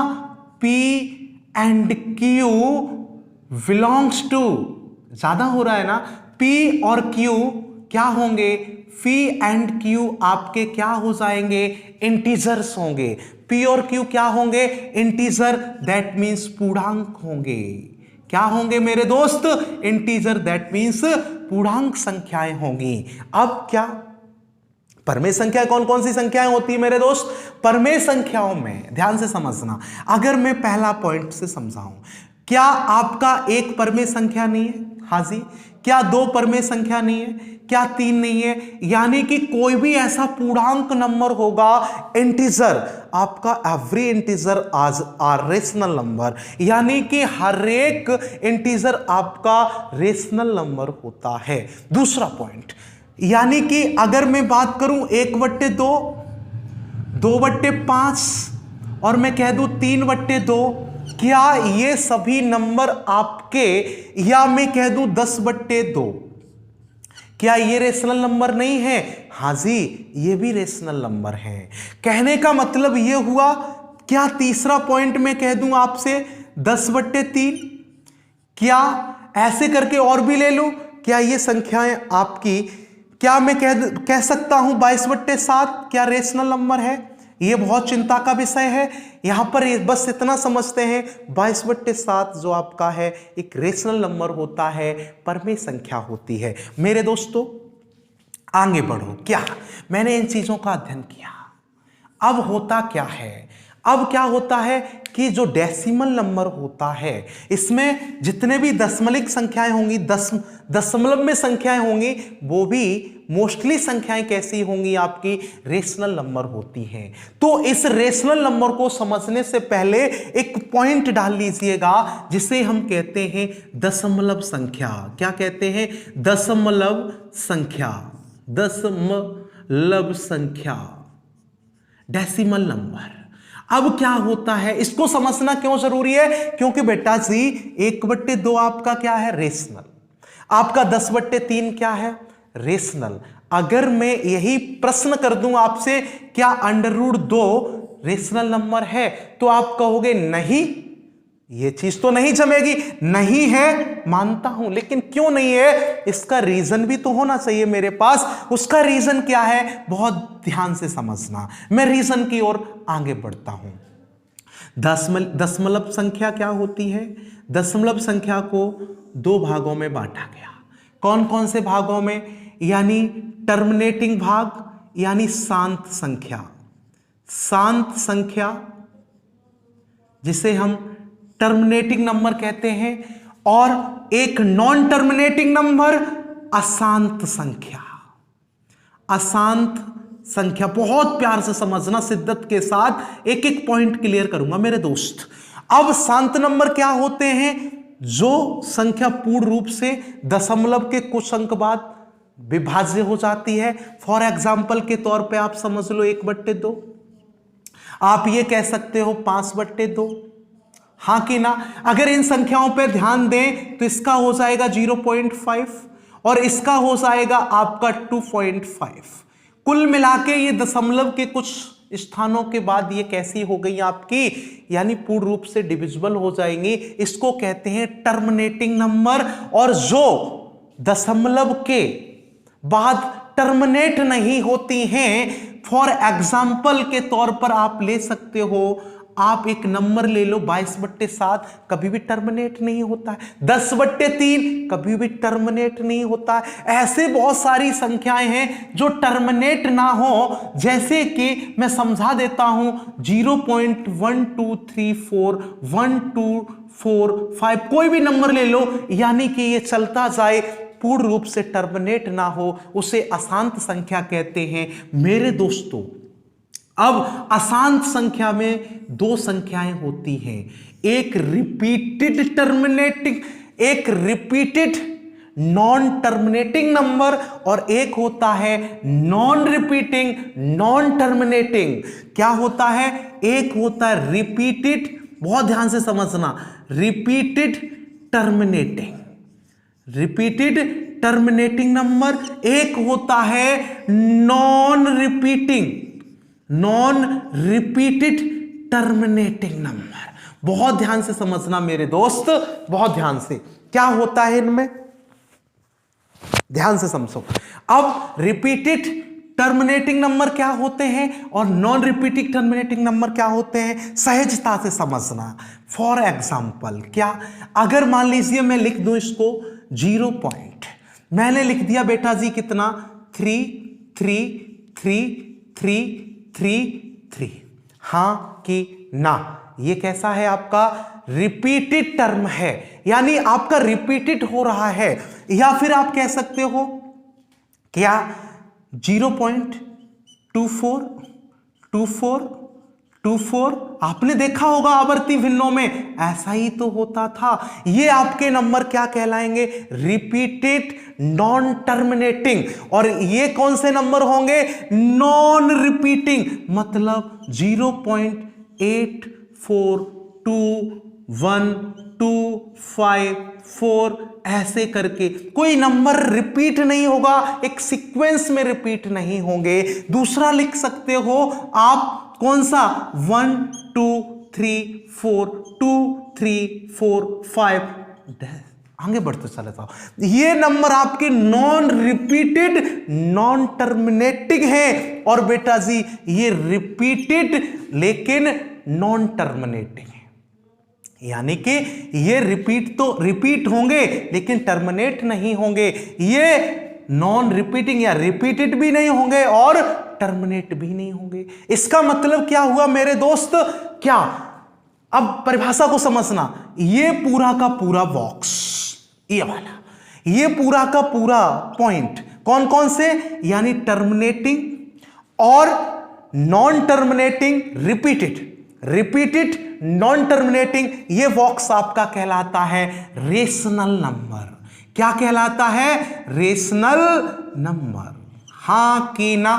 P and Q belongs to, ज्यादा हो रहा है ना, P और Q क्या होंगे? P एंड Q आपके क्या हो जाएंगे? इंटीजर्स होंगे। P और Q क्या होंगे? इंटीजर, दैट मीन्स पूर्णांक होंगे। क्या होंगे मेरे दोस्त? इंटीजर, दैट मीन्स पूर्णांक संख्याएं होंगी। अब क्या परमेय संख्या कौन कौन सी संख्याएं होती है मेरे दोस्त? परमेय संख्याओं में ध्यान से समझना, अगर मैं पहला पॉइंट से समझाऊं, क्या आपका एक परमेय संख्या नहीं है? हाँ जी। क्या दो परमेय संख्या नहीं है? क्या तीन नहीं है? यानी कि कोई भी ऐसा पूर्णांक नंबर होगा, इंटीजर, आपका एवरी इंटीजर आज आर रेशनल नंबर, यानी कि हर एक इंटीजर आपका रेशनल नंबर होता है। दूसरा पॉइंट, यानी कि अगर मैं बात करूं 1/2, 2/5 और मैं कह दूं 3/2, क्या ये सभी नंबर आपके, या मैं कह दूं 10/2, क्या ये रेशनल नंबर नहीं है? हाँ जी, ये भी रेशनल नंबर है। कहने का मतलब ये हुआ, क्या तीसरा पॉइंट मैं कह दूं आपसे 10/3, क्या ऐसे करके और भी ले लूं, क्या ये संख्याएं आपकी, क्या मैं कह सकता हूं 22/7 क्या रेशनल नंबर है? ये बहुत चिंता का विषय है। यहां पर बस इतना समझते हैं, 22/7 जो आपका है एक रेशनल नंबर होता है, परमेय संख्या होती है। मेरे दोस्तों आगे बढ़ो, क्या मैंने इन चीजों का अध्ययन किया। अब होता क्या है, अब क्या होता है कि जो डेसिमल नंबर होता है, इसमें जितने भी दशमलव संख्याएं होंगी, दशमलव में संख्याएं होंगी, वो भी मोस्टली संख्याएं कैसी होंगी? आपकी रेशनल नंबर होती हैं। तो इस रेशनल नंबर को समझने से पहले एक पॉइंट डाल लीजिएगा, जिसे हम कहते हैं दशमलव संख्या। क्या कहते हैं? दशमलव संख्या, दशमलव संख्या, डेसिमल नंबर। अब क्या होता है, इसको समझना क्यों जरूरी है? क्योंकि बेटा जी 1/2 आपका क्या है? रेशनल। आपका 10/3 क्या है? रेशनल। अगर मैं यही प्रश्न कर दूं आपसे, क्या √2 रेशनल नंबर है, तो आप कहोगे नहीं, ये चीज तो नहीं जमेगी। नहीं है, मानता हूं, लेकिन क्यों नहीं है, इसका रीजन भी तो होना चाहिए मेरे पास। उसका रीजन क्या है, बहुत ध्यान से समझना। मैं रीजन की ओर आगे बढ़ता हूं। दशमलव संख्या क्या होती है? दशमलव संख्या को 2 भागों में बांटा गया। कौन कौन से भागों में? यानी टर्मिनेटिंग भाग, यानी शांत संख्या, शांत संख्या जिसे हम टर्मिनेटिंग नंबर कहते हैं, और एक नॉन टर्मिनेटिंग नंबर, अशांत संख्या। अशांत संख्या, बहुत प्यार से समझना, शिद्दत के साथ एक एक पॉइंट क्लियर करूंगा मेरे दोस्त। अब शांत नंबर क्या होते हैं? जो संख्या पूर्ण रूप से दशमलव के कुछ अंक बाद विभाज्य हो जाती है। फॉर एग्जाम्पल के तौर पे आप समझ लो 1/2, आप ये कह सकते हो 5/2, हाँ कि ना? अगर इन संख्याओं पे ध्यान दें तो इसका हो जाएगा 0.5 और इसका हो जाएगा आपका 2.5। कुल मिलाके ये दशमलव के कुछ स्थानों के बाद ये कैसी हो गई आपकी, यानी पूर्ण रूप से डिविजिबल हो जाएंगी। इसको कहते हैं टर्मिनेटिंग नंबर। और जो दशमलव के बाद टर्मिनेट नहीं होती हैं, फॉर एग्जाम्पल के तौर पर आप ले सकते हो, आप एक नंबर ले लो 22/7, कभी भी टर्मिनेट नहीं होता है। 10/3 कभी भी टर्मिनेट नहीं होता है। ऐसे बहुत सारी संख्याएं हैं जो टर्मिनेट ना हो, जैसे कि मैं समझा देता हूं 0.1234, 1245, कोई भी नंबर ले लो, यानी कि ये चलता जाए, पूर्ण रूप से टर्मिनेट ना हो, उसे अशांत संख्या कहते हैं। मेरे दोस्तों अब अशांत संख्या में 2 संख्याएं होती हैं, एक रिपीटेड टर्मिनेटिंग, एक रिपीटेड नॉन टर्मिनेटिंग नंबर, और एक होता है नॉन रिपीटिंग नॉन टर्मिनेटिंग। क्या होता है? एक होता है रिपीटेड, बहुत ध्यान से समझना, repeated terminating, repeated terminating number, एक होता है non repeating non repeated terminating number. बहुत ध्यान से समझना मेरे दोस्त, बहुत ध्यान से। क्या होता है इनमें, ध्यान से समझो। अब रिपीटेड टर्मिनेटिंग नंबर क्या होते हैं और नॉन रिपीटिंग टर्मिनेटिंग नंबर क्या होते हैं, सहजता से समझना। फॉर एग्जाम्पल, क्या अगर मान लीजिए मैं लिख दूं इसको 0 पॉइंट, मैंने लिख दिया बेटा जी कितना 3, 3, 3 हाँ कि ना? ये कैसा है? आपका रिपीटेड टर्म है, यानी आपका रिपीटेड हो रहा है। या फिर आप कह सकते हो क्या 0.2424 आपने देखा होगा आवर्ती भिन्नों में ऐसा ही तो होता था। ये आपके नंबर क्या कहलाएंगे? Repeated non terminating. और ये कौन से नंबर होंगे? नॉन रिपीटिंग, मतलब 0.842125 ऐसे करके कोई नंबर रिपीट नहीं होगा, एक सीक्वेंस में रिपीट नहीं होंगे। दूसरा लिख सकते हो आप, कौन सा? 1 2 3 4 2 3 4 5 आगे बढ़ते चले जाओ। ये नंबर आपके नॉन रिपीटेड नॉन टर्मिनेटिंग है। और बेटा जी ये रिपीटेड लेकिन नॉन टर्मिनेटिंग है, यानी कि ये रिपीट होंगे लेकिन टर्मिनेट नहीं होंगे। ये नॉन रिपीटिंग या रिपीटेड भी नहीं होंगे और टर्मिनेट भी नहीं होंगे। इसका मतलब क्या हुआ मेरे दोस्त? क्या अब परिभाषा को समझना, ये पूरा का पूरा बॉक्स, ये वाला, ये पूरा का पूरा पॉइंट कौन कौन से? यानी टर्मिनेटिंग और non terminating, repeated non terminating, ये बॉक्स आपका कहलाता है रेशनल नंबर। क्या कहलाता है? Rational number. हां कि ना?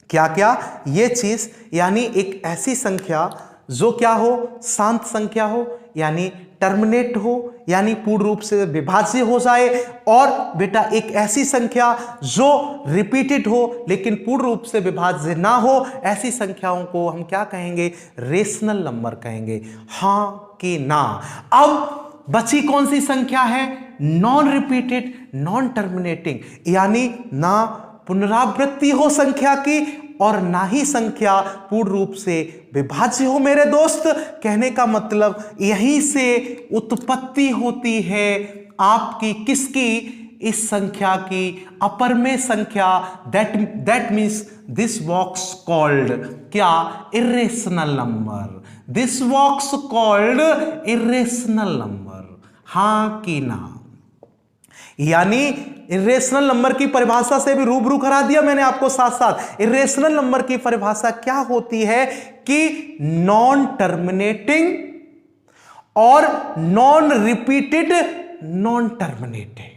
क्या क्या? ये चीज, यानी एक ऐसी संख्या जो क्या हो? शांत संख्या हो, यानी टर्मिनेट हो, यानी पूर्ण रूप से विभाज्य हो जाए। और बेटा एक ऐसी संख्या जो रिपीटेड हो लेकिन पूर्ण रूप से विभाज्य ना हो, ऐसी संख्याओं को हम क्या कहेंगे? रेशनल नंबर कहेंगे। हां कि ना? अब बची कौन सी संख्या है? नॉन रिपीटेड नॉन टर्मिनेटिंग, यानी ना पुनरावृत्ति हो संख्या की और ना ही संख्या पूर्ण रूप से विभाज्य हो। मेरे दोस्त कहने का मतलब यहीं से उत्पत्ति होती है आपकी, किसकी? इस संख्या की, अपरमेय संख्या। That means this box called क्या? Irrational number. This box called irrational number. हां कि ना? यानी इरेशनल नंबर की परिभाषा से भी रूबरू करा दिया मैंने आपको साथ साथ। इरेशनल नंबर की परिभाषा क्या होती है कि नॉन टर्मिनेटिंग और नॉन रिपीटेड नॉन टर्मिनेटेड,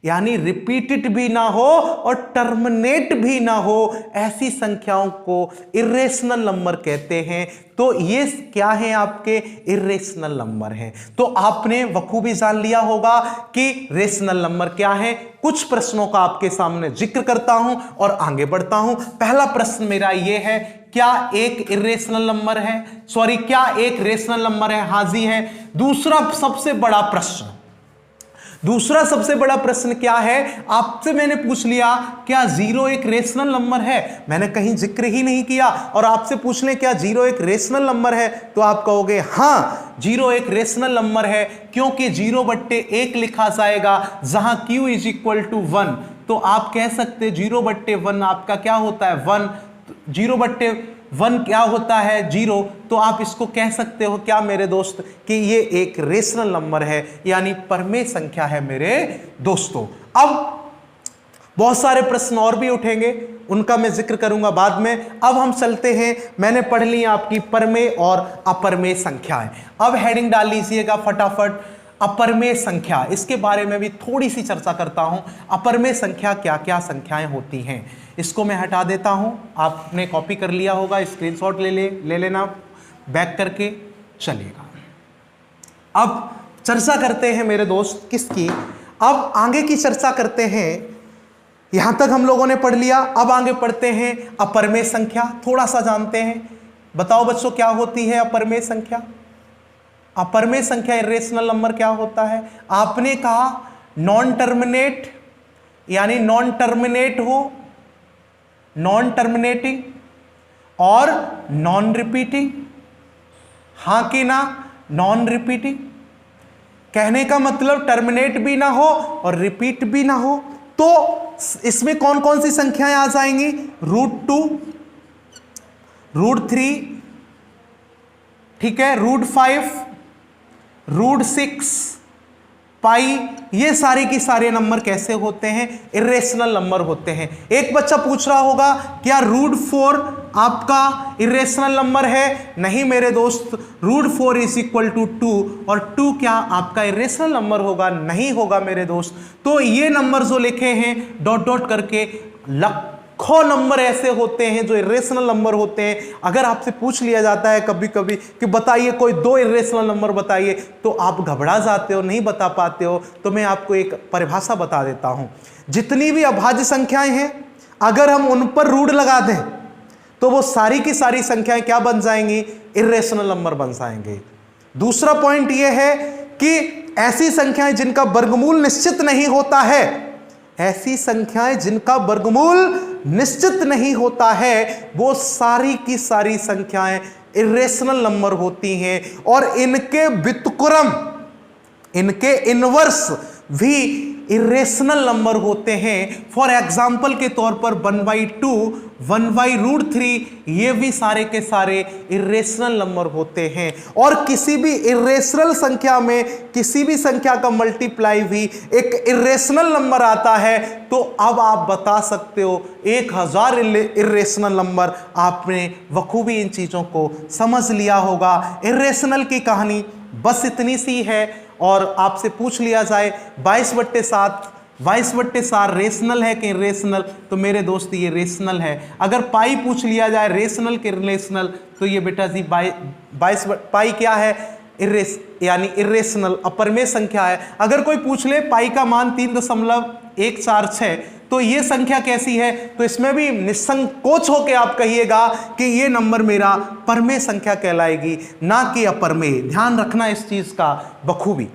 यानी रिपीटेड भी ना हो और टर्मिनेट भी ना हो, ऐसी संख्याओं को इरेशनल नंबर कहते हैं। तो ये क्या है? आपके इरेशनल नंबर हैं। तो आपने बखूबी जान लिया होगा कि रेशनल नंबर क्या है। कुछ प्रश्नों का आपके सामने जिक्र करता हूं और आगे बढ़ता हूं। पहला प्रश्न मेरा ये है, क्या एक इरेशनल नंबर है? सॉरी, क्या एक रेशनल नंबर है? हाँ जी है। दूसरा सबसे बड़ा प्रश्न क्या है? आपसे मैंने पूछ लिया क्या 0 एक रेशनल नंबर है? मैंने कहीं जिक्र ही नहीं किया। और आपसे पूछ ले क्या 0 एक रेशनल नंबर है, तो आप कहोगे हाँ 0 एक रेशनल नंबर है, क्योंकि 0/1 लिखा जाएगा जहां q इज इक्वल टू 1। तो आप कह सकते 0/1 आपका क्या होता है? 1। 0/1 क्या होता है? 0। तो आप इसको कह सकते हो क्या मेरे दोस्त कि ये एक रेशनल नंबर है, यानी परमेय संख्या है मेरे दोस्तों। अब बहुत सारे प्रश्न और भी उठेंगे, उनका मैं जिक्र करूंगा बाद में। अब हम चलते हैं, मैंने पढ़ ली आपकी परमेय और अपरमेय संख्याएं। अब हेडिंग डाल लीजिएगा फटाफट, अपरमेय संख्या। इसके बारे में भी थोड़ी सी चर्चा करता हूं। अपरमेय संख्या क्या क्या संख्याएं होती हैं, इसको मैं हटा देता हूं। आपने कॉपी कर लिया होगा, स्क्रीनशॉट ले लेना, बैक करके चलेगा। अब चर्चा करते हैं मेरे दोस्त किसकी? अब आगे की चर्चा करते हैं। यहां तक हम लोगों ने पढ़ लिया, अब आगे पढ़ते हैं अपरमेय संख्या, थोड़ा सा जानते हैं। बताओ बच्चों क्या होती है अपरमेय संख्या? अपरमेय संख्या इरेशनल नंबर क्या होता है? आपने कहा नॉन टर्मिनेट, यानी नॉन टर्मिनेट हो, नॉन टर्मिनेटिंग और नॉन रिपीटिंग। हां कि ना? नॉन रिपीटिंग कहने का मतलब टर्मिनेट भी ना हो और रिपीट भी ना हो। तो इसमें कौन कौन सी संख्याएं आ जाएंगी? √2, √3, ठीक है, √5, √6, पाई। ये सारे की सारे नंबर कैसे होते हैं? इरेशनल नंबर होते हैं। एक बच्चा पूछ रहा होगा क्या √4 आपका इरेशनल नंबर है? नहीं मेरे दोस्त, √4 = 2 और 2 क्या आपका इरेशनल नंबर होगा? नहीं होगा मेरे दोस्त। तो ये नंबर जो लिखे हैं डॉट डॉट करके, लाखों नंबर ऐसे होते हैं जो इरेशनल नंबर होते हैं। अगर आपसे पूछ लिया जाता है कभी कभी कि बताइए कोई 2 इरेशनल नंबर बताइए, तो आप घबरा जाते हो, नहीं बता पाते हो। तो मैं आपको एक परिभाषा बता देता हूं। जितनी भी अभाज्य संख्याएं हैं, अगर हम उन पर रूट लगा दें तो वो सारी की सारी संख्याएं क्या बन जाएंगी? इरेशनल नंबर बन जाएंगे। दूसरा पॉइंट यह है कि ऐसी संख्याएं जिनका वर्गमूल निश्चित नहीं होता है, ऐसी संख्याएं जिनका वर्गमूल निश्चित नहीं होता है, वो सारी की सारी संख्याएं इरेशनल नंबर होती हैं और इनके व्युत्क्रम, इनके इनवर्स भी इरेशनल नंबर होते हैं। फॉर एग्जाम्पल के तौर पर 1/2, 1/√3, ये भी सारे के सारे इरेशनल नंबर होते हैं। और किसी भी इरेशनल संख्या में किसी भी संख्या का मल्टीप्लाई भी एक इरेशनल नंबर आता है, तो अब आप बता सकते हो 1000 इरेशनल नंबर। आपने बखूबी इन चीज़ों को समझ लिया होगा। इरेशनल की कहानी बस इतनी सी है। और आपसे पूछ लिया जाए 22/7 रेशनल है कि इरेशनल, तो मेरे दोस्त ये रेशनल है। अगर पाई पूछ लिया जाए रेशनल के रिलेशनल, तो ये बेटा जी पाई क्या है? यानी इरेशनल, अपरमेय संख्या है। अगर कोई पूछ ले पाई का मान 3.146, तो ये संख्या कैसी है? तो इसमें भी निसंकोच होकर आप कहिएगा कि ये नंबर मेरा परमेय संख्या कहलाएगी, ना कि अपरमेय। ध्यान रखना इस चीज का बखूबी।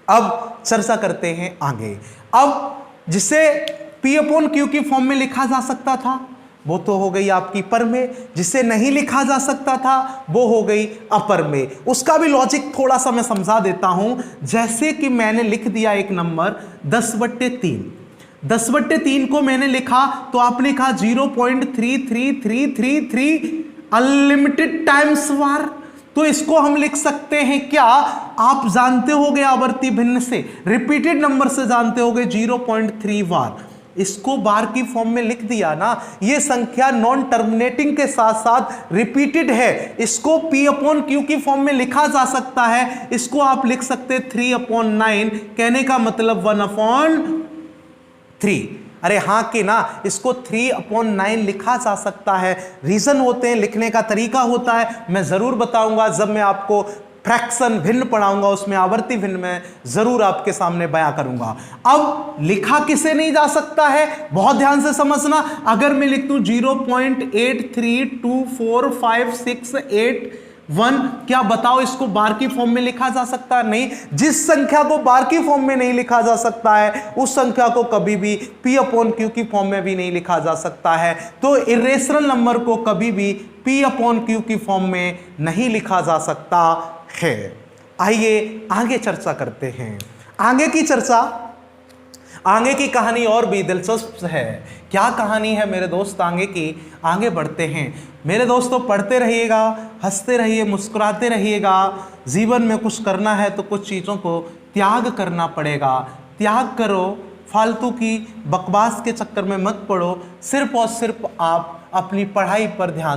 अब चर्चा करते हैं आगे। अब जिसे P/Q की फॉर्म में लिखा जा सकता था, वो तो हो गई आपकी परमेय। जिसे नहीं लिखा जा सकता था, वो हो गई अपरमेय। उसका भी लॉजिक थोड़ा सा मैं समझा देता हूं। जैसे कि मैंने लिख दिया एक नंबर 10/3, 10/3 को मैंने लिखा तो आपने कहा 0.33333 अनलिमिटेड टाइम्स वार। तो इसको हम लिख सकते हैं क्या? आप जानते होगे आवर्ती भिन्न से, रिपीटेड नंबर से जानते होगे 0.3 बार। इसको बार की फॉर्म में लिख दिया ना। ये संख्या नॉन टर्मिनेटिंग के साथ साथ रिपीटेड है। इसको P/Q की फॉर्म में लिखा जा सकता है। इसको आप लिख सकते 3/9। कहने का मतलब 1/3। अरे हाँ कि ना, इसको 3/9 लिखा जा सकता है। रीजन होते हैं, लिखने का तरीका होता है। मैं जरूर बताऊंगा जब मैं आपको फ्रैक्शन भिन्न पढ़ाऊंगा, उसमें आवर्ती भिन्न में जरूर आपके सामने बयां करूंगा। अब लिखा किसे नहीं जा सकता है, बहुत ध्यान से समझना। अगर मैं लिख दूं 0.83245681, क्या बताओ इसको बार की फॉर्म में लिखा जा सकता है? नहीं। जिस संख्या को बार की फॉर्म में नहीं लिखा जा सकता है, उस संख्या को कभी भी P/Q की फॉर्म में भी नहीं लिखा जा सकता है। तो इरेशनल नंबर को कभी भी P/Q की फॉर्म में नहीं लिखा जा सकता है। आइए आगे चर्चा करते हैं। आगे की चर्चा, आगे की कहानी और भी दिलचस्प है। क्या कहानी है मेरे दोस्त आगे की? आगे बढ़ते हैं मेरे दोस्तों। पढ़ते रहिएगा, हंसते रहिए, मुस्कुराते रहिएगा। जीवन में कुछ करना है तो कुछ चीज़ों को त्याग करना पड़ेगा। त्याग करो, फालतू की बकवास के चक्कर में मत पड़ो। सिर्फ और सिर्फ आप अपनी पढ़ाई पर ध्यान